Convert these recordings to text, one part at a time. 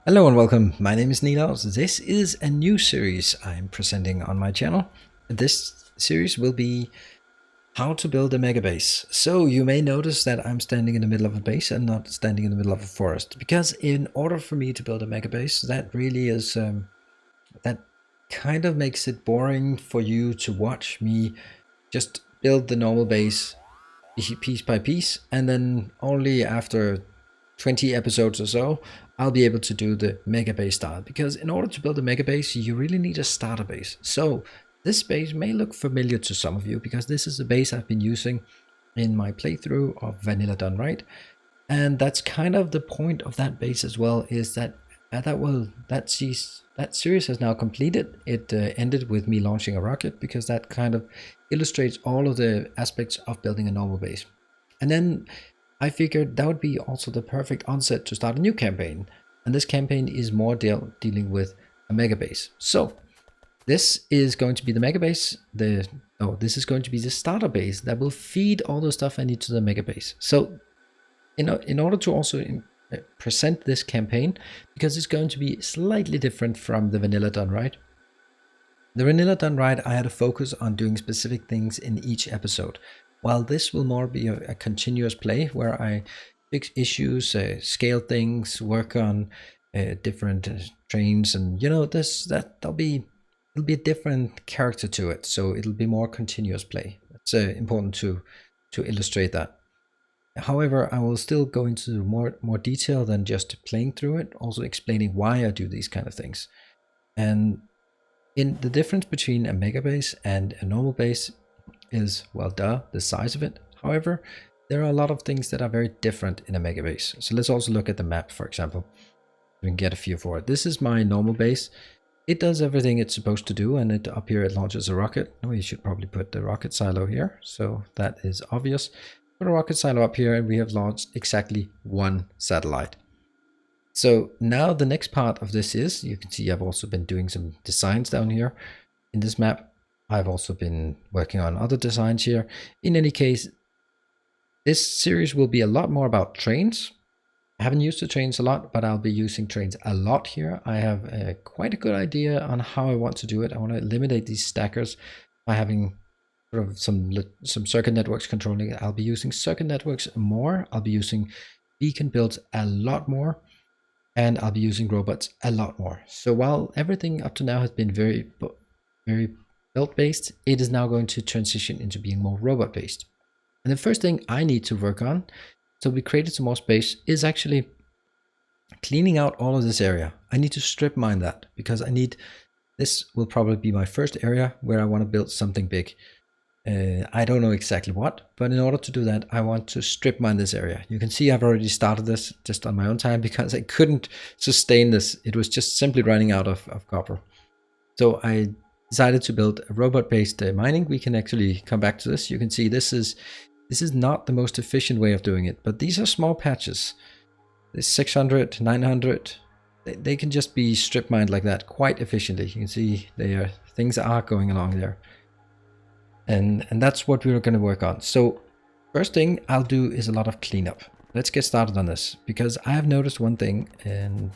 Hello and welcome, my name is Nilaus. This is a new series I'm presenting on my channel. This series will be how to build a mega base. So you may notice that I'm standing in the middle of a base and not standing in the middle of a forest, because in order for me to build a mega base, that really is, that kind of makes it boring for you to watch me just build the normal base piece by piece, and then only after 20 episodes or so, I'll be able to do the mega base style, because in order to build a mega base, you really need a starter base. So this base may look familiar to some of you, because this is the base I've been using in my playthrough of Vanilla Done Right. And that's kind of the point of that base as well, is that that series has now completed. It ended with me launching a rocket, because that kind of illustrates all of the aspects of building a normal base. And then I figured that would be also the perfect onset to start a new campaign. And this campaign is more dealing with a mega base. So this is going to be the mega base. This is going to be the starter base that will feed all the stuff I need to the mega base. So in order to also present this campaign, because it's going to be slightly different from the Vanilla Done Right. The Vanilla Done Right, I had a focus on doing specific things in each episode, while this will more be a continuous play where I fix issues, scale things, work on different trains, and it'll be a different character to it, so it'll be more continuous play. It's important to illustrate that. However, I will still go into more detail than just playing through it, also explaining why I do these kind of things. And in the difference between a mega base and a normal base is, well, the size of it. However, there are a lot of things that are very different in a mega base. So let's also look at the map, for example. We can get a feel for it. This is my normal base. It does everything it's supposed to do, and up here it launches a rocket. We should probably put the rocket silo here, so that is obvious. Put a rocket silo up here, and we have launched exactly one satellite. So now the next part of this is, you can see I've also been doing some designs down here in this map. I've also been working on other designs here. In any case, this series will be a lot more about trains. I haven't used the trains a lot, but I'll be using trains a lot here. I have quite a good idea on how I want to do it. I want to eliminate these stackers by having sort of some circuit networks controlling it. I'll be using circuit networks more. I'll be using beacon builds a lot more, and I'll be using robots a lot more. So while everything up to now has been very build based, it is now going to transition into being more robot based. And the first thing I need to work on, so we created some more space, is actually cleaning out all of this area. I need to strip mine that, because this will probably be my first area where I want to build something big. I don't know exactly what, but in order to do that, I want to strip mine this area. You can see I've already started this just on my own time, because I couldn't sustain this. It was just simply running out of copper. So I decided to build a robot-based mining. We can actually come back to this. You can see this is not the most efficient way of doing it, but these are small patches. There's 600, 900. They can just be strip mined like that quite efficiently. You can see things are going along there. And that's what we're going to work on. So first thing I'll do is a lot of cleanup. Let's get started on this, because I have noticed one thing, and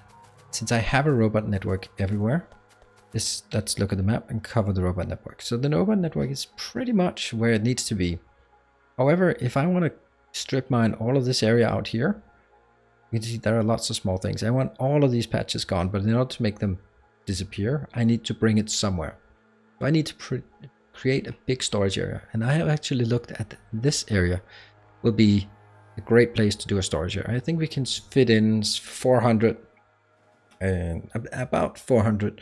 since I have a robot network everywhere, let's look at the map and cover the robot network. So the robot network is pretty much where it needs to be. However, if I want to strip mine all of this area out here, you can see there are lots of small things. I want all of these patches gone, but in order to make them disappear, I need to bring it somewhere. So I need to create a big storage area, and I have actually looked at this area will be a great place to do a storage area. I think we can fit in 400 and about 400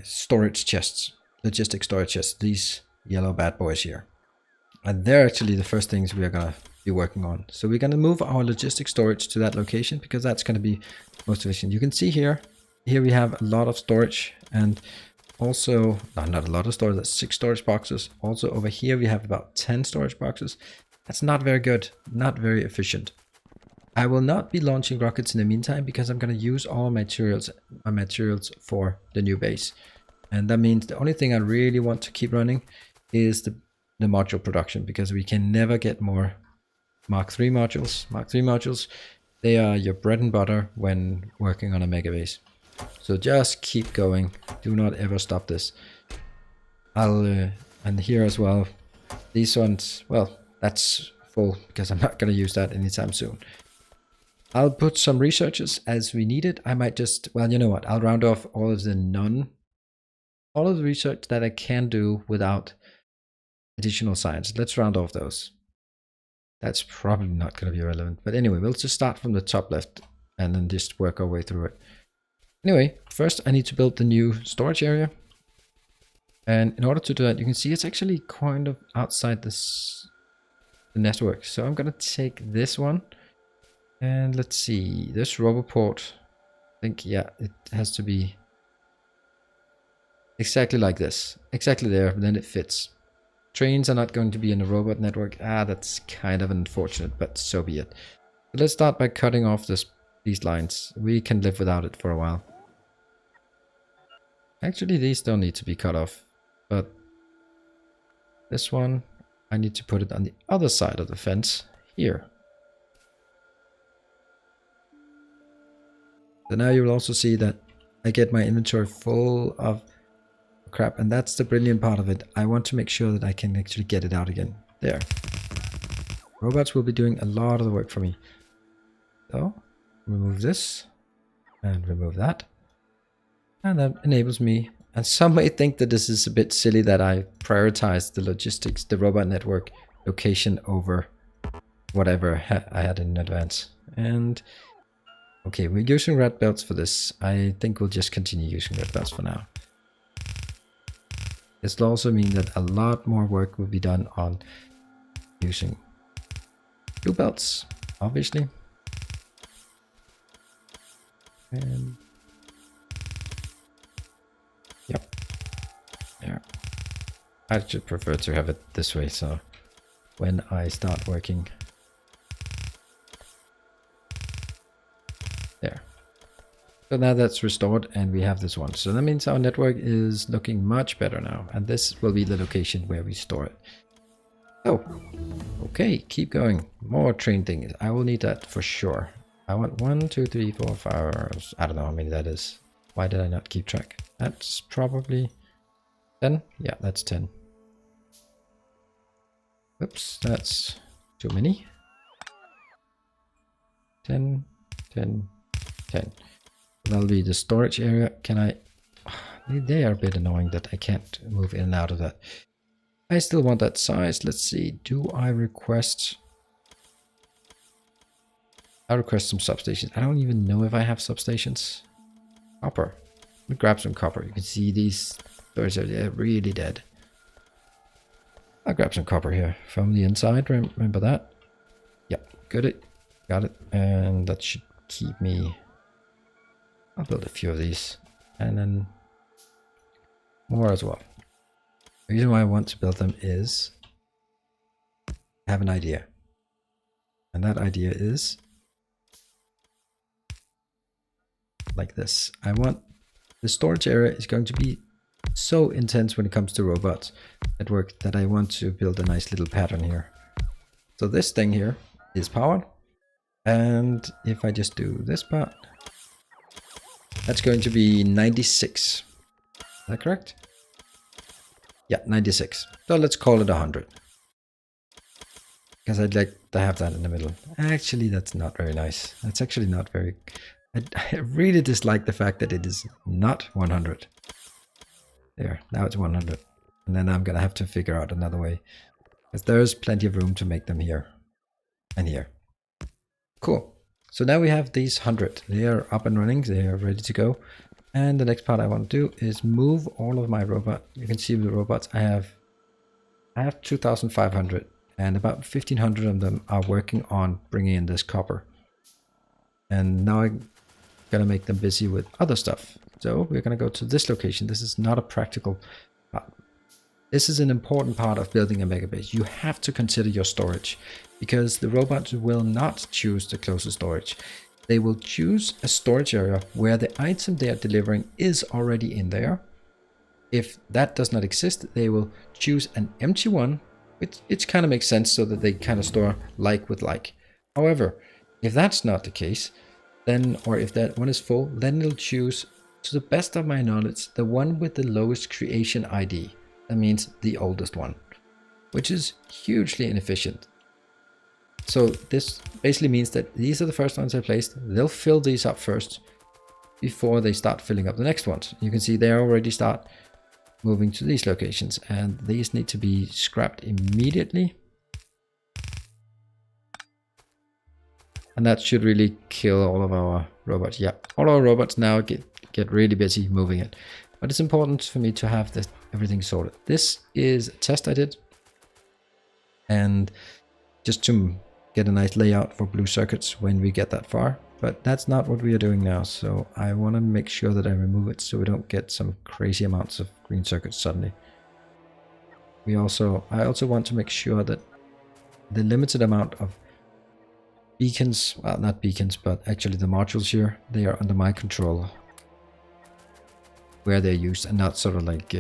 storage chests, logistic storage chests, these yellow bad boys here. And they're actually the first things we are going to be working on. So we're going to move our logistic storage to that location, because that's going to be most efficient. You can see here we have a lot of storage, and also not a lot of storage. That's 6 storage boxes. Also over here we have about 10 storage boxes. That's not very good, not very efficient. I will not be launching rockets in the meantime, because I'm going to use all my materials for the new base. And that means the only thing I really want to keep running is the module production, because we can never get more Mark III modules. Mark III modules They are your bread and butter when working on a Megabase. So just keep going. Do not ever stop this. And here as well, these ones, well, that's full because I'm not going to use that anytime soon. I'll put some researchers as we need it. I might just, well, you know what? I'll round off all of the research that I can do without additional science. Let's round off those. That's probably not going to be relevant. But anyway, we'll just start from the top left and then just work our way through it. Anyway, first I need to build the new storage area. And in order to do that, you can see it's actually kind of outside the network. So I'm going to take this one. And let's see, this roboport, I think, yeah, it has to be exactly like this. Exactly there, then it fits. Trains are not going to be in a robot network. That's kind of unfortunate, but so be it. So let's start by cutting off these lines. We can live without it for a while. Actually, these don't need to be cut off, but this one, I need to put it on the other side of the fence here. So now you will also see that I get my inventory full of crap, and that's the brilliant part of it. I want to make sure that I can actually get it out again. There. Robots will be doing a lot of the work for me. So, remove this, and remove that. And that enables me, and some may think that this is a bit silly that I prioritize the logistics, the robot network location over whatever I had in advance. And okay, we're using red belts for this. I think we'll just continue using red belts for now. This will also mean that a lot more work will be done on using blue belts, obviously. And yep, there. I should prefer to have it this way, so when I start working, there. So now that's restored and we have this one. So that means our network is looking much better now. And this will be the location where we store it. Oh, okay, keep going. More train things. I will need that for sure. I want 1, 2, 3, 4, 5. I don't know how many that is. Why did I not keep track? That's probably 10. Yeah, that's 10. Oops, that's too many. 10, 10, 10. That'll be the storage area. Can I... They are a bit annoying that I can't move in and out of that. I still want that size. Let's see. Do I request... I request some substations. I don't even know if I have substations. Copper. Let me grab some copper. You can see these storage areas are really dead. I'll grab some copper here from the inside. Remember that? Yep. Got it. Got it. And that should keep me... I'll build a few of these and then more as well. The reason why I want to build them is I have an idea. And that idea is like this. I want the storage area is going to be so intense when it comes to robots network that I want to build a nice little pattern here. So this thing here is powered. And if I just do this part, that's going to be 96. Is that correct? Yeah, 96. So let's call it 100. Because I'd like to have that in the middle. Actually, that's not very nice. That's actually not very... I really dislike the fact that it is not 100. There, now it's 100. And then I'm going to have to figure out another way. Because there's plenty of room to make them here. And here. Cool. So now we have these 100. They are up and running. They are ready to go. And the next part I want to do is move all of my robot. You can see the robots. I have 2,500 and about 1,500 of them are working on bringing in this copper. And now I'm going to make them busy with other stuff. So we're going to go to this location. This is not a practical part. This is an important part of building a megabase. You have to consider your storage because the robots will not choose the closest storage. They will choose a storage area where the item they are delivering is already in there. If that does not exist, they will choose an empty one, which kind of makes sense so that they kind of store like with like. However, If that's not the case, then, or if that one is full, then it'll choose, to the best of my knowledge, the one with the lowest creation ID. That means the oldest one, which is hugely inefficient. So this basically means that these are the first ones I placed. They'll fill these up first before they start filling up the next ones. You can see they already start moving to these locations, and these need to be scrapped immediately. And that should really kill all of our robots. Yeah, all our robots now get really busy moving it. But it's important for me to have this, everything sorted. This is a test I did. And just to get a nice layout for blue circuits when we get that far. But that's not what we are doing now. So I want to make sure that I remove it so we don't get some crazy amounts of green circuits suddenly. I also want to make sure that the limited amount of beacons, well, not beacons, but actually the modules here, they are under my control where they're used, and not sort of like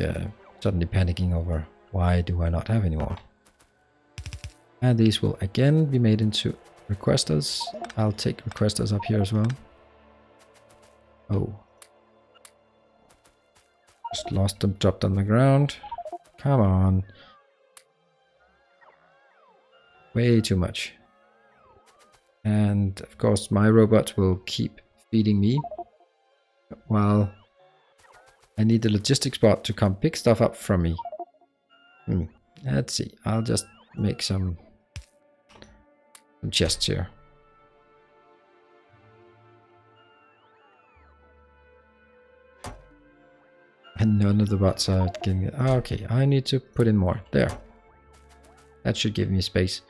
suddenly panicking over why do I not have any more. And these will again be made into requesters. I'll take requesters up here as well. Oh, just lost them, dropped on the ground. Come on, way too much. And of course my robot will keep feeding me while I need the logistics bot to come pick stuff up from me. Let's see, I'll just make some chests here. And none of the bots are getting it. Oh, okay, I need to put in more. There. That should give me space.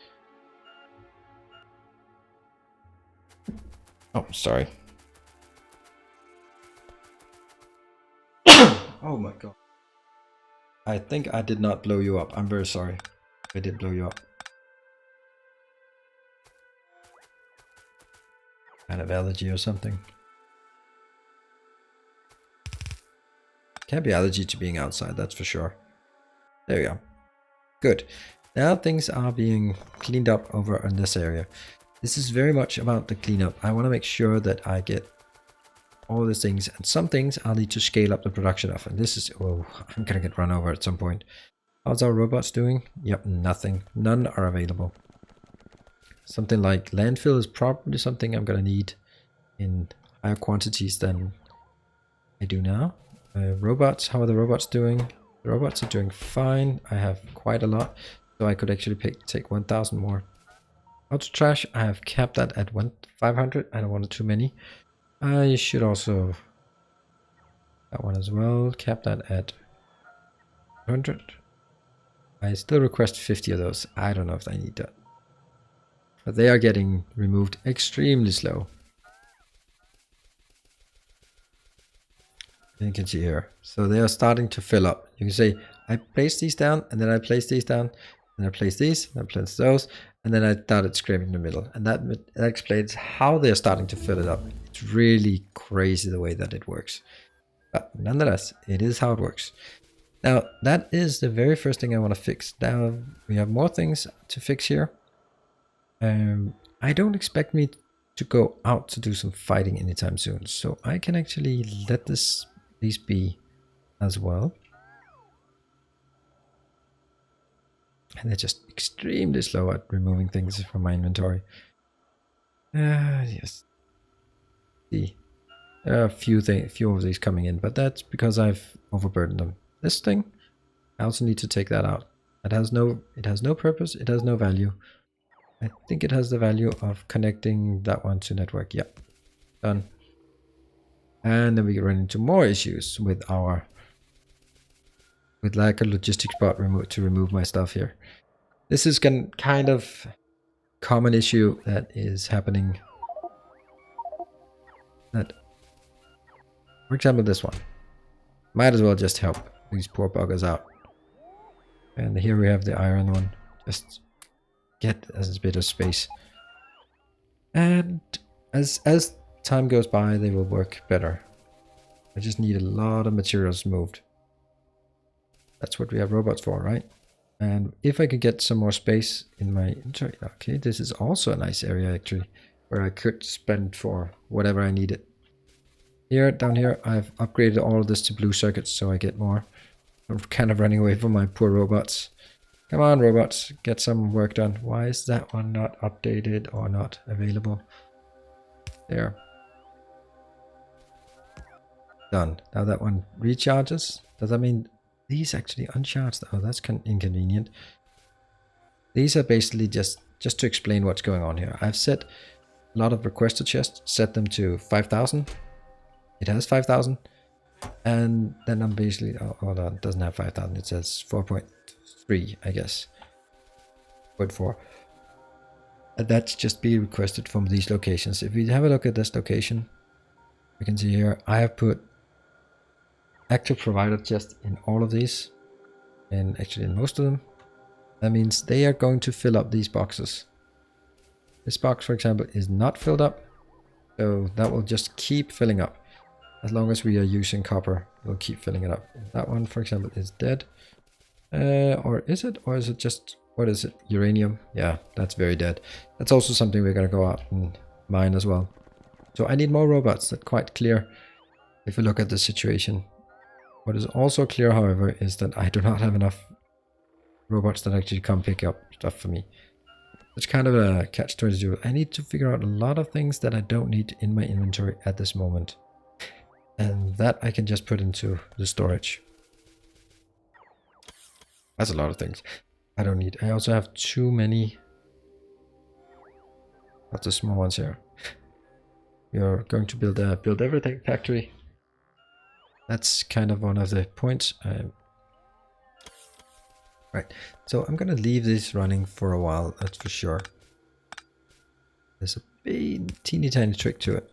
Oh, sorry. Oh my god. I think I did not blow you up. I'm very sorry if I did blow you up. Kind of allergy or something. Can't be allergy to being outside, that's for sure. There we go. Good. Now things are being cleaned up over in this area. This is very much about the cleanup. I want to make sure that I get all these things, and some things I'll need to scale up the production of. And this is, oh, I'm gonna get run over at some point. How's our robots doing? Yep, nothing. None are available. Something like landfill is probably something I'm gonna need in higher quantities than I do now. Robots, how are the robots doing? The robots are doing fine. I have quite a lot, so I could actually take 1,000 more. Auto trash, I have capped that at 500. I don't want too many. I should also, that one as well, cap that at 100. I still request 50 of those. I don't know if I need that. But they are getting removed extremely slow. You can see here. So they are starting to fill up. You can say, I place these down, and then I place these down, and I place these, and I place those, and then I started scraping the middle. And that explains how they're starting to fill it up. It's really crazy the way that it works. But nonetheless, it is how it works. Now, that is the very first thing I want to fix. Now, we have more things to fix here. I don't expect me to go out to do some fighting anytime soon. So I can actually let these be as well. And they're just extremely slow at removing things from my inventory. Yes. See, there are a few of these coming in, but that's because I've overburdened them. This thing, I also need to take that out. It has no purpose. It has no value. I think it has the value of connecting that one to network. Yep, done. And then we run into more issues with like a logistics bot to remove my stuff here. This is kind of common issue that is happening. That, for example, this one. Might as well just help these poor buggers out. And here we have the iron one. Just get as a bit of space. And as time goes by, they will work better. I just need a lot of materials moved. That's what we have robots for, right? And if I could get some more space in my inventory. Okay, this is also a nice area actually. where I could spend for whatever I needed. Here, down here, I've upgraded all of this to blue circuits so I get more. I'm kind of running away from my poor robots. Come on, robots, get some work done. Why is that one not updated or not available? There. Done. Now that one recharges. Does that mean these actually uncharged? Oh, that's inconvenient. These are basically just to explain what's going on here. I've set a lot of requester chests, set them to 5,000. It has 5,000. And then I'm basically, oh, hold on, it doesn't have 5,000. It says 4.3, I guess. 0.4. And that's just being requested from these locations. If we have a look at this location, we can see here, I have put active provider chest in all of these, and actually in most of them. That means they are going to fill up these boxes. This box, for example, is not filled up, so that will just keep filling up. As long as we are using copper, we'll keep filling it up. That one, for example, is dead. Or is it? Or is it just, what is it? Uranium? Yeah, that's very dead. That's also something we're going to go out and mine as well. So I need more robots. That's quite clear if we look at the situation. What is also clear, however, is that I do not have enough robots that actually come pick up stuff for me. It's kind of a catch-22. I need to figure out a lot of things that I don't need in my inventory at this moment. And that I can just put into the storage. That's a lot of things I don't need. I also have too many of the small ones here. You're going to build a build everything factory. That's kind of one of the points. Right, so I'm gonna leave this running for a while, that's for sure. There's a teeny tiny trick to it.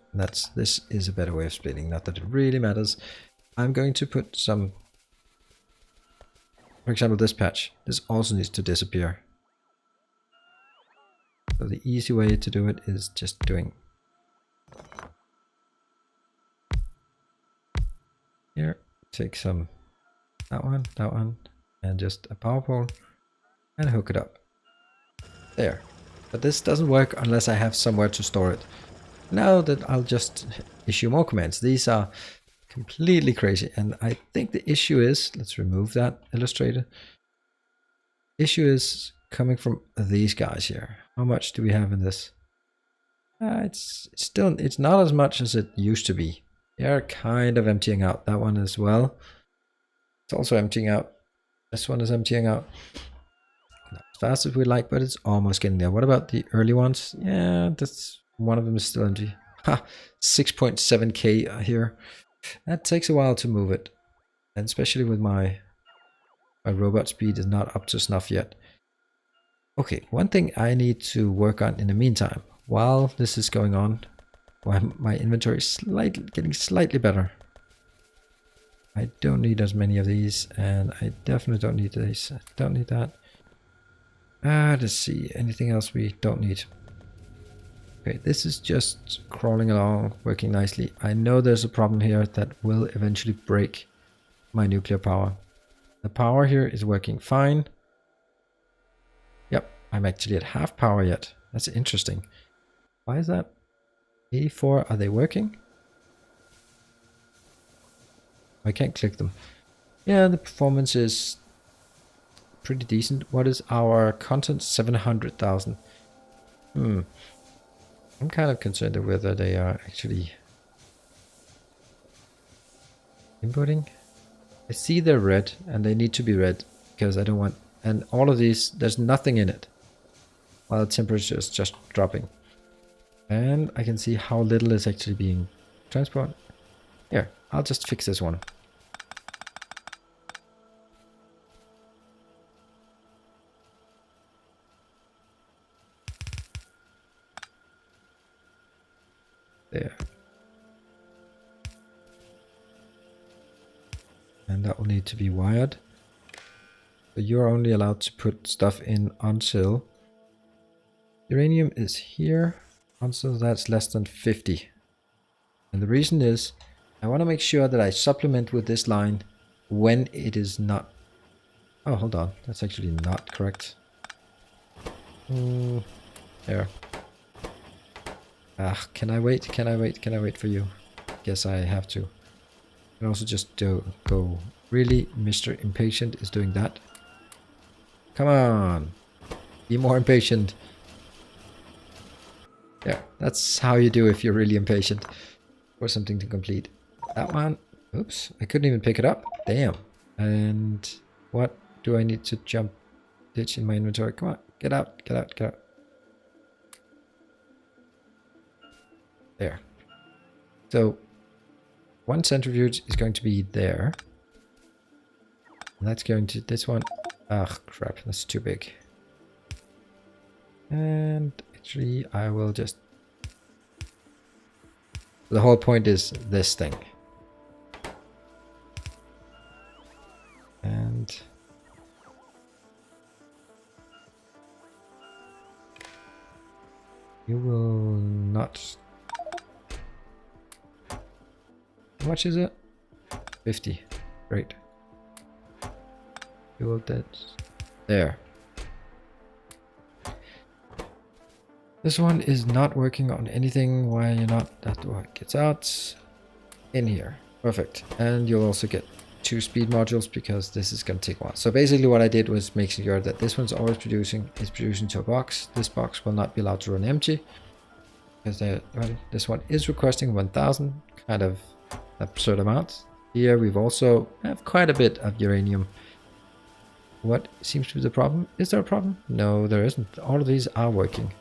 This is a better way of splitting, not that it really matters. I'm going to put some, for example, this patch. This also needs to disappear. So the easy way to do it is just doing here, take some, that one, and just a power pole and hook it up. There. But this doesn't work unless I have somewhere to store it. Now that I'll just issue more commands. These are completely crazy, and I think the issue is, let's remove that illustrator. Issue is coming from these guys here. How much do we have in this? It's not as much as it used to be. They're kind of emptying out. That one as well. It's also emptying out. This one is emptying out. Not as fast as we like, but it's almost getting there. What about the early ones? Yeah, that's one of them is still empty. Ha! 6.7k here. That takes a while to move it. And especially with my robot speed is not up to snuff yet. Okay, one thing I need to work on in the meantime, while this is going on, while my inventory is getting slightly better. I don't need as many of these, and I definitely don't need these. I don't need that. Let's see, anything else we don't need. Okay, this is just crawling along, working nicely. I know there's a problem here that will eventually break my nuclear power. The power here is working fine. Yep, I'm actually at half power yet. That's interesting. Why is that? 84, are they working? I can't click them. Yeah, the performance is pretty decent. What is our content? 700,000. I'm kind of concerned whether they are actually inputting. I see they're red, and they need to be red because I don't want, and all of these, there's nothing in it while the temperature is just dropping. And I can see how little is actually being transported. Here, I'll just fix this one. There. And that will need to be wired. So you're only allowed to put stuff in until uranium is here, until that's less than 50. And the reason is I want to make sure that I supplement with this line when it is not. Oh, hold on, that's actually not correct. There. Ah, can I wait? Can I wait? Can I wait for you? Guess I have to. I can also just go. Really, Mr. Impatient is doing that. Come on. Be more impatient. Yeah, that's how you do if you're really impatient for something to complete. That one. Oops, I couldn't even pick it up. Damn. And what do I need to jump ditch in my inventory? Come on, get out, get out, get out. There. So one centrifuge is going to be there. And that's going to this one. Ah, crap, that's too big. And actually, I will just... The whole point is this thing. And... You will not... How much is it? 50. Great. You will dead. There. This one is not working on anything. Why you're not? That one gets out. In here. Perfect. And you'll also get 2 speed modules because this is going to take a while. So basically what I did was make sure that this one's always producing. It's producing to a box. This box will not be allowed to run empty. Because this one is requesting 1000. Kind of absurd amount. Here we've also have quite a bit of uranium. What seems to be the problem? Is there a problem? No, there isn't. All of these are working.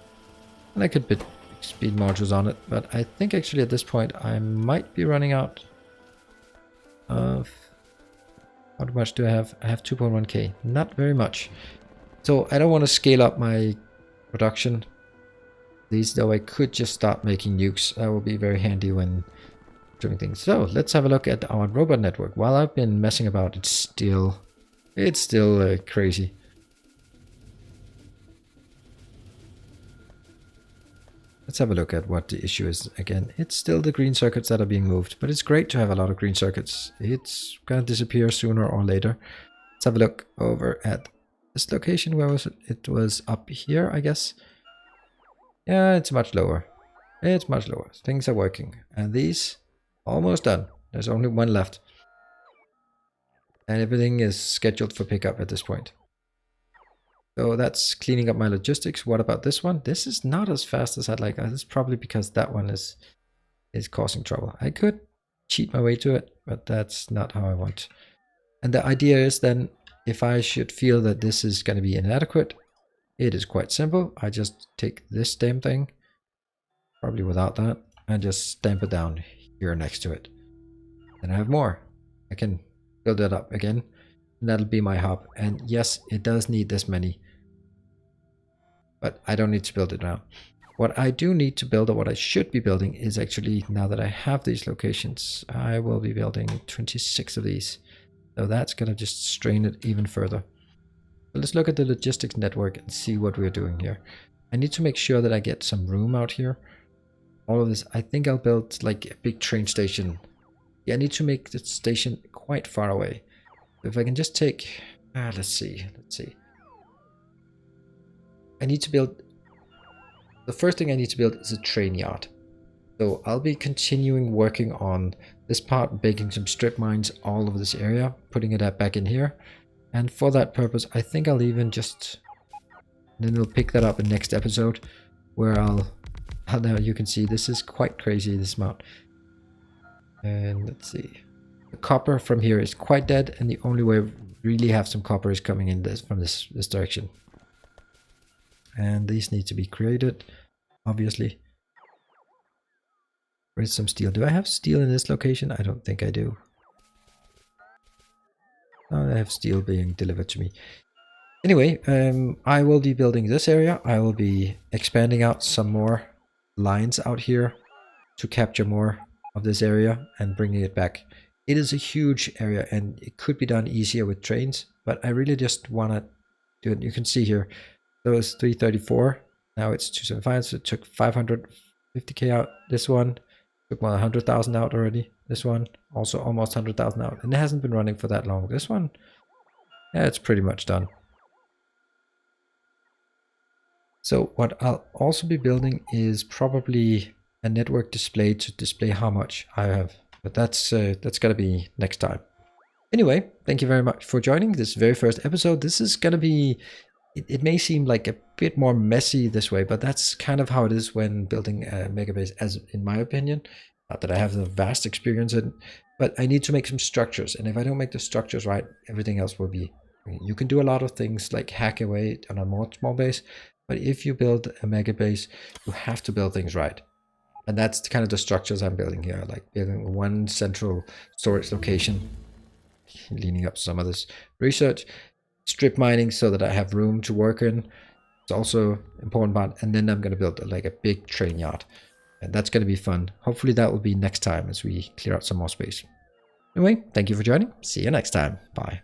And I could put speed modules on it, but I think actually at this point I might be running out of... How much do I have? I have 2.1k. Not very much. So I don't want to scale up my production. These, though, I could just start making nukes. That will be very handy when doing things. So let's have a look at our robot network. While I've been messing about, it's still crazy. Let's have a look at what the issue is again. It's still the green circuits that are being moved, but it's great to have a lot of green circuits. It's gonna disappear sooner or later. Let's have a look over at this location. Where was it? It was up here, I guess. Yeah, it's much lower. It's much lower. Things are working. And these, almost done. There's only one left. And everything is scheduled for pickup at this point. So that's cleaning up my logistics. What about this one? This is not as fast as I'd like. This is probably because that one is causing trouble. I could cheat my way to it, but that's not how I want. And the idea is then, if I should feel that this is going to be inadequate, it is quite simple. I just take this damn thing, probably without that, and just stamp it down here next to it. Then I have more. I can build it up again. And that'll be my hub. And yes, it does need this many. But I don't need to build it now. What I do need to build, or what I should be building, is actually, now that I have these locations, I will be building 26 of these. So that's going to just strain it even further. So let's look at the logistics network and see what we're doing here. I need to make sure that I get some room out here. All of this, I think I'll build like a big train station. Yeah, I need to make the station quite far away. If I can just take, let's see. I need to build, the first thing I need to build is a train yard. So I'll be continuing working on this part, making some strip mines all over this area, putting it back in here. And for that purpose, I think I'll even just, then we'll pick that up in next episode, where now you can see this is quite crazy, this amount. And let's see. The copper from here is quite dead, and the only way we really have some copper is coming in from this direction. And these need to be created, obviously. Where's some steel? Do I have steel in this location? I don't think I do. Oh, I have steel being delivered to me. Anyway, I will be building this area. I will be expanding out some more lines out here to capture more of this area and bringing it back. It is a huge area and it could be done easier with trains, but I really just want to do it. You can see here, it was 334, now it's 275, so it took 550k out. This one took 100,000 out already. This one also almost 100,000 out, and it hasn't been running for that long. This one, yeah, it's pretty much done. So what I'll also be building is probably a network display to display how much I have. But that's gotta be next time. Anyway, thank you very much for joining this very first episode. This is gonna be, it may seem like a bit more messy this way, but that's kind of how it is when building a Megabase, as in my opinion. Not that I have the vast experience in, but I need to make some structures. And if I don't make the structures right, everything else will be, you can do a lot of things like hack away on a more small base, but if you build a Megabase, you have to build things right. And that's kind of the structures I'm building here, like building one central storage location, leaning up some of this research, strip mining so that I have room to work in. It's also important part. And then I'm going to build like a big train yard. And that's going to be fun. Hopefully that will be next time as we clear out some more space. Anyway, thank you for joining. See you next time. Bye.